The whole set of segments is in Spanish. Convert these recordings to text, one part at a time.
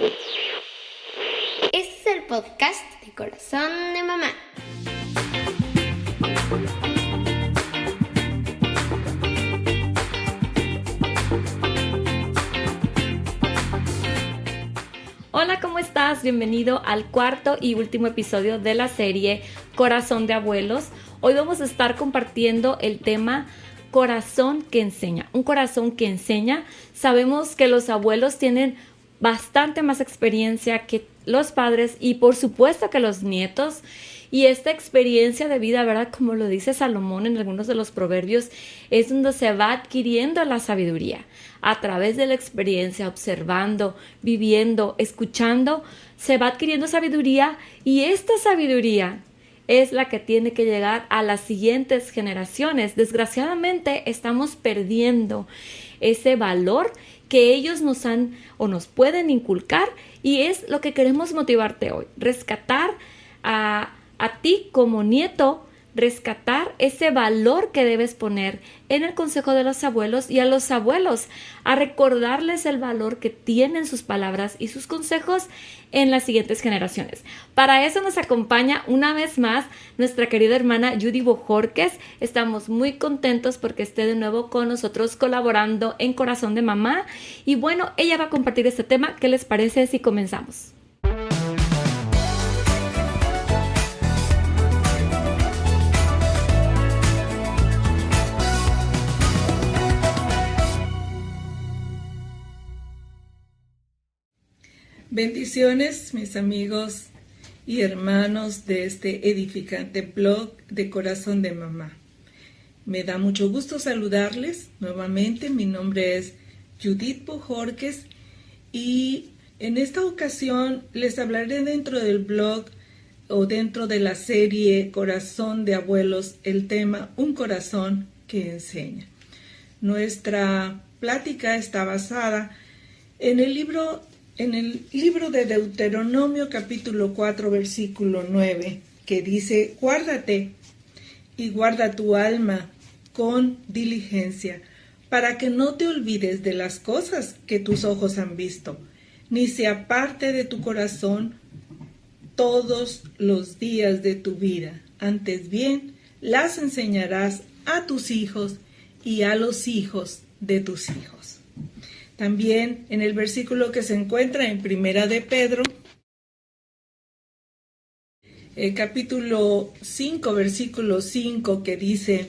Este es el podcast de Corazón de Mamá. Hola, ¿cómo estás? Bienvenido al cuarto y último episodio de la serie Corazón de Abuelos. Hoy vamos a estar compartiendo el tema Corazón que enseña. Un corazón que enseña. Sabemos que los abuelos tienen bastante más experiencia que los padres y por supuesto que los nietos. Y esta experiencia de vida, ¿verdad? Como lo dice Salomón en algunos de los proverbios, es donde se va adquiriendo la sabiduría. A través de la experiencia, observando, viviendo, escuchando, se va adquiriendo sabiduría y esta sabiduría es la que tiene que llegar a las siguientes generaciones. Desgraciadamente estamos perdiendo ese valor que ellos nos han o nos pueden inculcar y es lo que queremos motivarte hoy. Rescatar a ti como nieto, rescatar ese valor que debes poner en el consejo de los abuelos y a los abuelos, a recordarles el valor que tienen sus palabras y sus consejos en las siguientes generaciones. Para eso nos acompaña una vez más nuestra querida hermana Judy Bojorquez. Estamos muy contentos porque esté de nuevo con nosotros colaborando en Corazón de Mamá. Y bueno, ella va a compartir este tema. ¿Qué les parece si comenzamos? Bendiciones, mis amigos y hermanos de este edificante blog de Corazón de Mamá. Me da mucho gusto saludarles nuevamente. Mi nombre es Judith Bojorquez y en esta ocasión les hablaré dentro del blog o dentro de la serie Corazón de Abuelos el tema Un corazón que enseña. Nuestra plática está basada en el libro de Deuteronomio capítulo 4 versículo 9, que dice: guárdate y guarda tu alma con diligencia, para que no te olvides de las cosas que tus ojos han visto, ni se aparte de tu corazón todos los días de tu vida. Antes bien, las enseñarás a tus hijos y a los hijos de tus hijos. También en el versículo que se encuentra en Primera de Pedro, capítulo 5, versículo 5, que dice: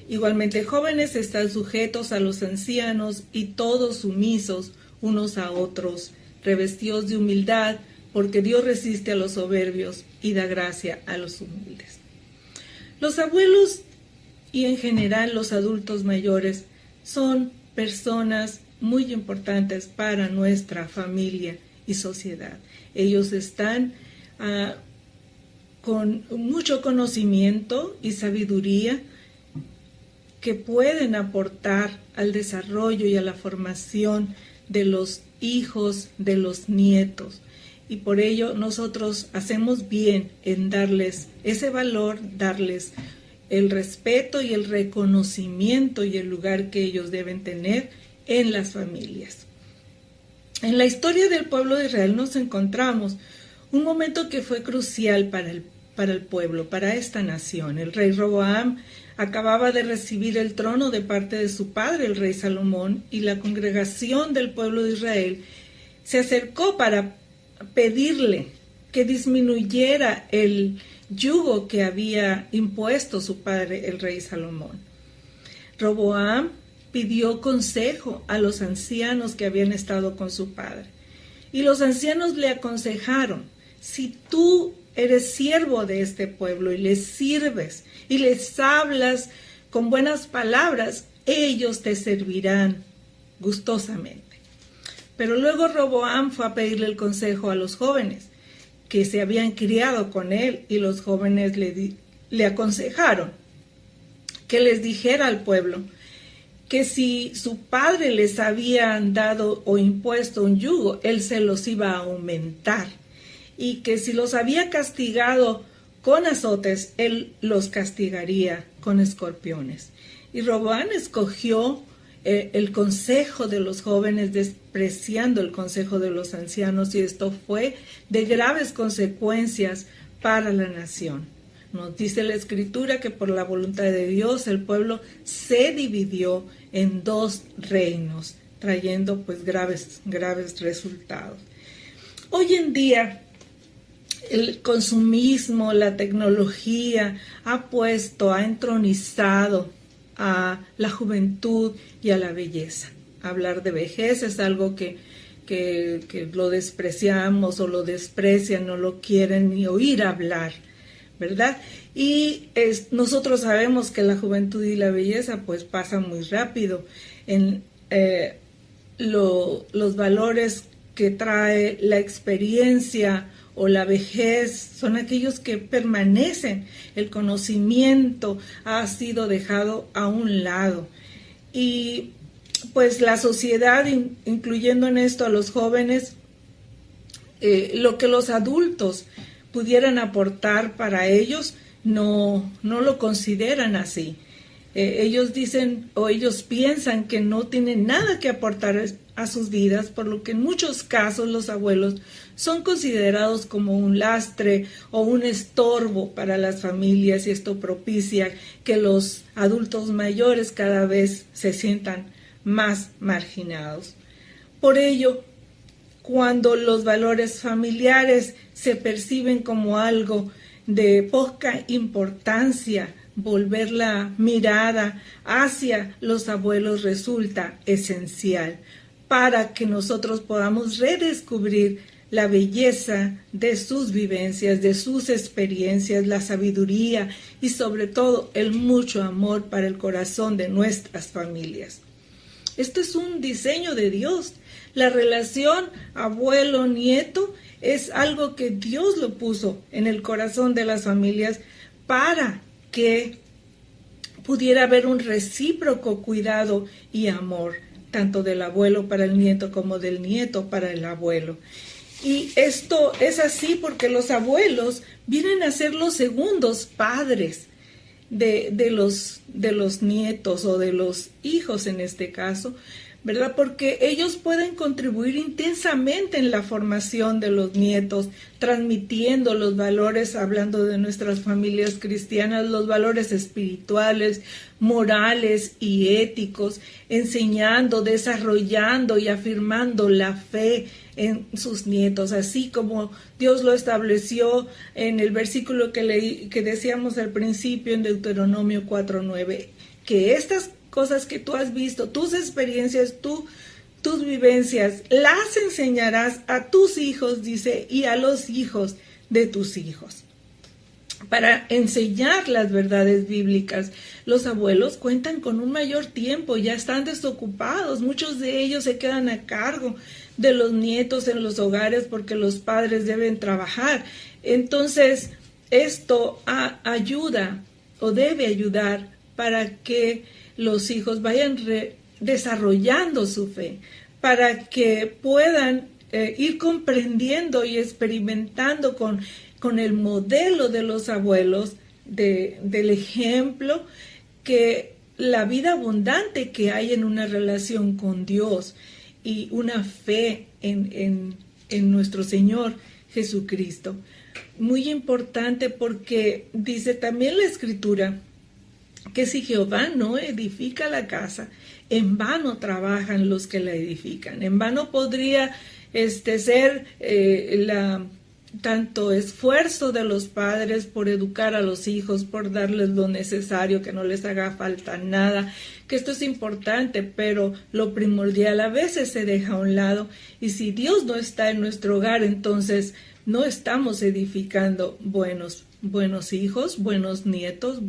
igualmente jóvenes, están sujetos a los ancianos y todos sumisos unos a otros, revestidos de humildad, porque Dios resiste a los soberbios y da gracia a los humildes. Los abuelos y en general los adultos mayores son personas muy importantes para nuestra familia y sociedad. Ellos están con mucho conocimiento y sabiduría que pueden aportar al desarrollo y a la formación de los hijos, de los nietos. Y por ello nosotros hacemos bien en darles ese valor, darles el respeto y el reconocimiento y el lugar que ellos deben tener en las familias. En la historia del pueblo de Israel nos encontramos un momento que fue crucial para el pueblo, para esta nación. El rey Roboam acababa de recibir el trono de parte de su padre, el rey Salomón, y la congregación del pueblo de Israel se acercó para pedirle que disminuyera el yugo que había impuesto su padre, el rey Salomón. Roboam pidió consejo a los ancianos que habían estado con su padre. Y los ancianos le aconsejaron: si tú eres siervo de este pueblo y les sirves y les hablas con buenas palabras, ellos te servirán gustosamente. Pero luego Roboam fue a pedirle el consejo a los jóvenes que se habían criado con él, y los jóvenes le aconsejaron que les dijera al pueblo que si su padre les había dado o impuesto un yugo, él se los iba a aumentar, y que si los había castigado con azotes, él los castigaría con escorpiones. Y Roboam escogió el consejo de los jóvenes, despreciando el consejo de los ancianos, y esto fue de graves consecuencias para la nación. Nos dice la Escritura que por la voluntad de Dios el pueblo se dividió en 2 reinos, trayendo pues graves resultados. Hoy en día el consumismo, la tecnología ha entronizado a la juventud y a la belleza. Hablar de vejez es algo que lo despreciamos o lo desprecian, no lo quieren ni oír hablar, ¿verdad? Y nosotros sabemos que la juventud y la belleza pues pasan muy rápido. Los valores que trae la experiencia o la vejez son aquellos que permanecen. El conocimiento ha sido dejado a un lado. Y pues la sociedad, incluyendo en esto a los jóvenes, lo que los adultos pudieran aportar para ellos, no lo consideran así. Ellos dicen o ellos piensan que no tienen nada que aportar a sus vidas, por lo que en muchos casos los abuelos son considerados como un lastre o un estorbo para las familias, y esto propicia que los adultos mayores cada vez se sientan más marginados. Por ello, cuando los valores familiares se perciben como algo de poca importancia, volver la mirada hacia los abuelos resulta esencial para que nosotros podamos redescubrir la belleza de sus vivencias, de sus experiencias, la sabiduría y sobre todo el mucho amor para el corazón de nuestras familias. Esto es un diseño de Dios. La relación abuelo-nieto es algo que Dios lo puso en el corazón de las familias para que pudiera haber un recíproco cuidado y amor, tanto del abuelo para el nieto como del nieto para el abuelo. Y esto es así porque los abuelos vienen a ser los segundos padres de los nietos o de los hijos en este caso, ¿verdad? Porque ellos pueden contribuir intensamente en la formación de los nietos, transmitiendo los valores, hablando de nuestras familias cristianas, los valores espirituales, morales y éticos, enseñando, desarrollando y afirmando la fe en sus nietos, así como Dios lo estableció en el versículo que decíamos al principio en Deuteronomio 4:9, que estas cosas que tú has visto, tus experiencias, tus vivencias, las enseñarás a tus hijos, dice, y a los hijos de tus hijos. Para enseñar las verdades bíblicas, los abuelos cuentan con un mayor tiempo, ya están desocupados, muchos de ellos se quedan a cargo de los nietos en los hogares porque los padres deben trabajar. Entonces, esto ayuda o debe ayudar para que los hijos vayan desarrollando su fe, para que puedan ir comprendiendo y experimentando con el modelo de los abuelos, del ejemplo, que la vida abundante que hay en una relación con Dios y una fe en nuestro Señor Jesucristo. Muy importante porque dice también la Escritura que si Jehová no edifica la casa, en vano trabajan los que la edifican. En vano podría ser tanto esfuerzo de los padres por educar a los hijos, por darles lo necesario, que no les haga falta nada, que esto es importante, pero lo primordial a veces se deja a un lado, y si Dios no está en nuestro hogar, entonces no estamos edificando buenos hijos, buenos nietos,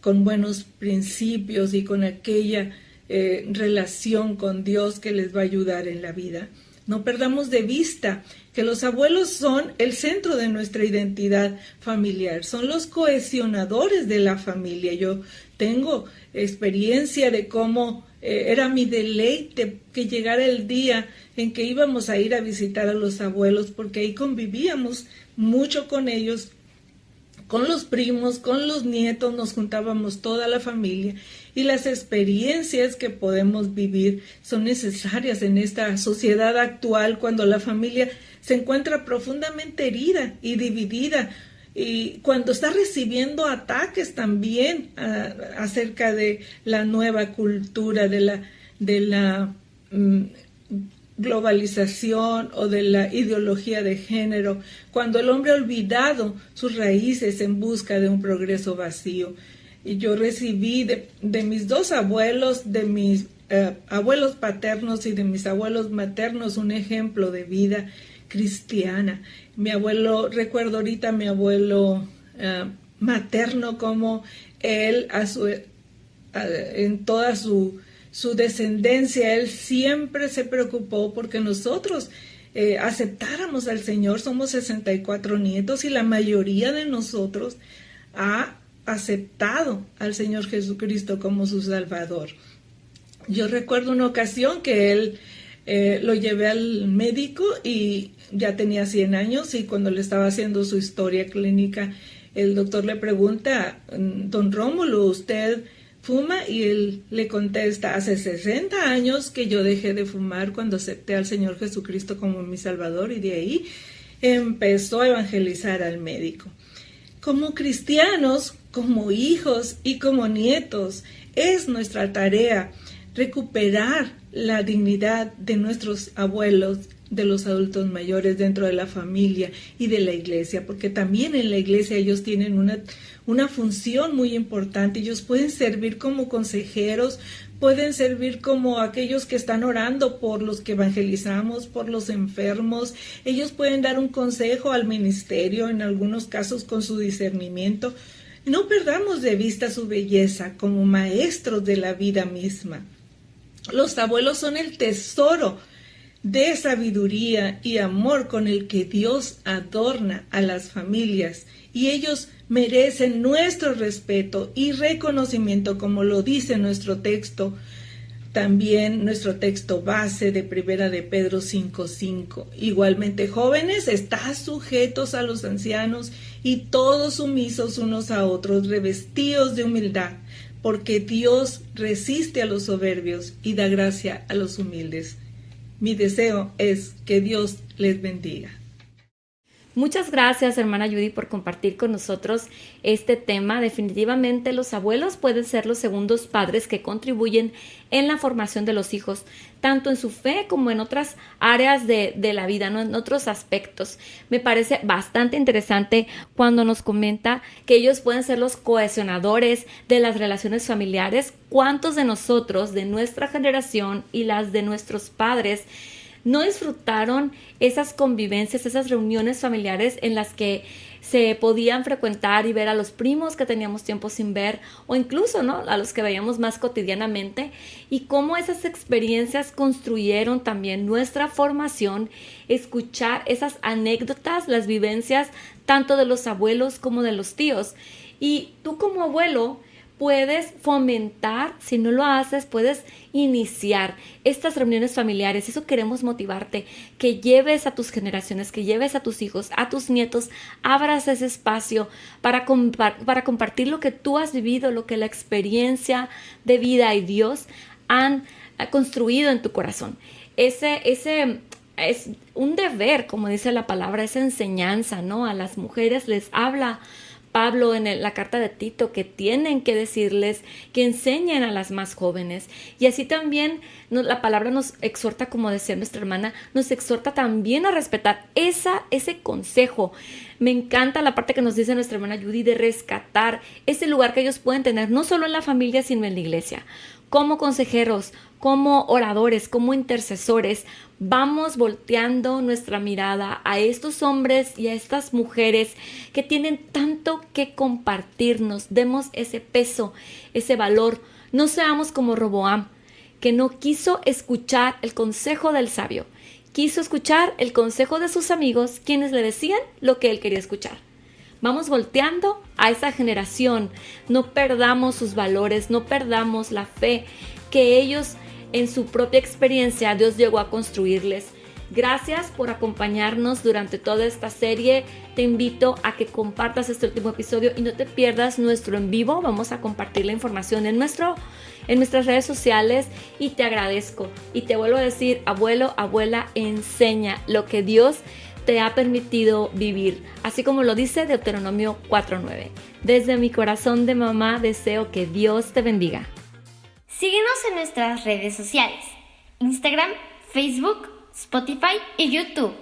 con buenos principios y con aquella relación con Dios que les va a ayudar en la vida. No perdamos de vista que los abuelos son el centro de nuestra identidad familiar, son los cohesionadores de la familia. Yo tengo experiencia de cómo era mi deleite que llegara el día en que íbamos a ir a visitar a los abuelos, porque ahí convivíamos mucho con ellos, con los primos, con los nietos, nos juntábamos toda la familia y las experiencias que podemos vivir son necesarias en esta sociedad actual cuando la familia se encuentra profundamente herida y dividida y cuando está recibiendo ataques también acerca de la nueva cultura, de la globalización o de la ideología de género, cuando el hombre ha olvidado sus raíces en busca de un progreso vacío. Y yo recibí de mis dos abuelos, de mis abuelos paternos y de mis abuelos maternos, un ejemplo de vida cristiana. Mi abuelo, recuerdo ahorita a mi abuelo materno, como él en toda su descendencia, él siempre se preocupó porque nosotros aceptáramos al Señor. Somos 64 nietos y la mayoría de nosotros ha aceptado al Señor Jesucristo como su Salvador. Yo recuerdo una ocasión que él lo llevé al médico y ya tenía 100 años y cuando le estaba haciendo su historia clínica, el doctor le pregunta: don Rómulo, ¿usted fuma? Y él le contesta: hace 60 años que yo dejé de fumar cuando acepté al Señor Jesucristo como mi Salvador, y de ahí empezó a evangelizar al médico. Como cristianos, como hijos y como nietos, es nuestra tarea recuperar la dignidad de nuestros abuelos, de los adultos mayores dentro de la familia y de la iglesia, porque también en la iglesia ellos tienen una función muy importante. Ellos pueden servir como consejeros, pueden servir como aquellos que están orando por los que evangelizamos, por los enfermos. Ellos pueden dar un consejo al ministerio, en algunos casos con su discernimiento. No perdamos de vista su belleza como maestros de la vida misma. Los abuelos son el tesoro de sabiduría y amor con el que Dios adorna a las familias, y ellos merecen nuestro respeto y reconocimiento, como lo dice nuestro texto, también nuestro texto base de Primera de Pedro 5:5. Igualmente, jóvenes, estad sujetos a los ancianos y todos sumisos unos a otros, revestidos de humildad, porque Dios resiste a los soberbios y da gracia a los humildes. Mi deseo es que Dios les bendiga. Muchas gracias, hermana Judy, por compartir con nosotros este tema. Definitivamente los abuelos pueden ser los segundos padres que contribuyen en la formación de los hijos, tanto en su fe como en otras áreas de la vida, ¿no? En otros aspectos. Me parece bastante interesante cuando nos comenta que ellos pueden ser los cohesionadores de las relaciones familiares. ¿Cuántos de nosotros, de nuestra generación y las de nuestros padres, no disfrutaron esas convivencias, esas reuniones familiares en las que se podían frecuentar y ver a los primos que teníamos tiempo sin ver, o incluso, ¿no?, a los que veíamos más cotidianamente, y cómo esas experiencias construyeron también nuestra formación? Escuchar esas anécdotas, las vivencias tanto de los abuelos como de los tíos. Y tú como abuelo puedes fomentar, si no lo haces, puedes iniciar estas reuniones familiares. Eso queremos motivarte, que lleves a tus generaciones, que lleves a tus hijos, a tus nietos, abras ese espacio para compartir lo que tú has vivido, lo que la experiencia de vida y Dios han construido en tu corazón. Ese es un deber, como dice la palabra, esa enseñanza, ¿no? A las mujeres les habla Pablo en la carta de Tito, que tienen que decirles, que enseñen a las más jóvenes. Y así también la palabra nos exhorta, como decía nuestra hermana, nos exhorta también a respetar ese consejo. Me encanta la parte que nos dice nuestra hermana Judy de rescatar ese lugar que ellos pueden tener, no solo en la familia, sino en la iglesia. Como consejeros, como oradores, como intercesores, vamos volteando nuestra mirada a estos hombres y a estas mujeres que tienen tanto que compartirnos. Demos ese peso, ese valor. No seamos como Roboam, que no quiso escuchar el consejo del sabio. Quiso escuchar el consejo de sus amigos, quienes le decían lo que él quería escuchar. Vamos volteando a esa generación. No perdamos sus valores, no perdamos la fe que ellos, en su propia experiencia, Dios llegó a construirles. Gracias por acompañarnos durante toda esta serie. Te invito a que compartas este último episodio y no te pierdas nuestro en vivo. Vamos a compartir la información en nuestras redes sociales y te agradezco. Y te vuelvo a decir, abuelo, abuela, enseña lo que Dios te ha permitido vivir, así como lo dice Deuteronomio 4:9. Desde mi corazón de mamá deseo que Dios te bendiga. Síguenos en nuestras redes sociales: Instagram, Facebook, Spotify y YouTube.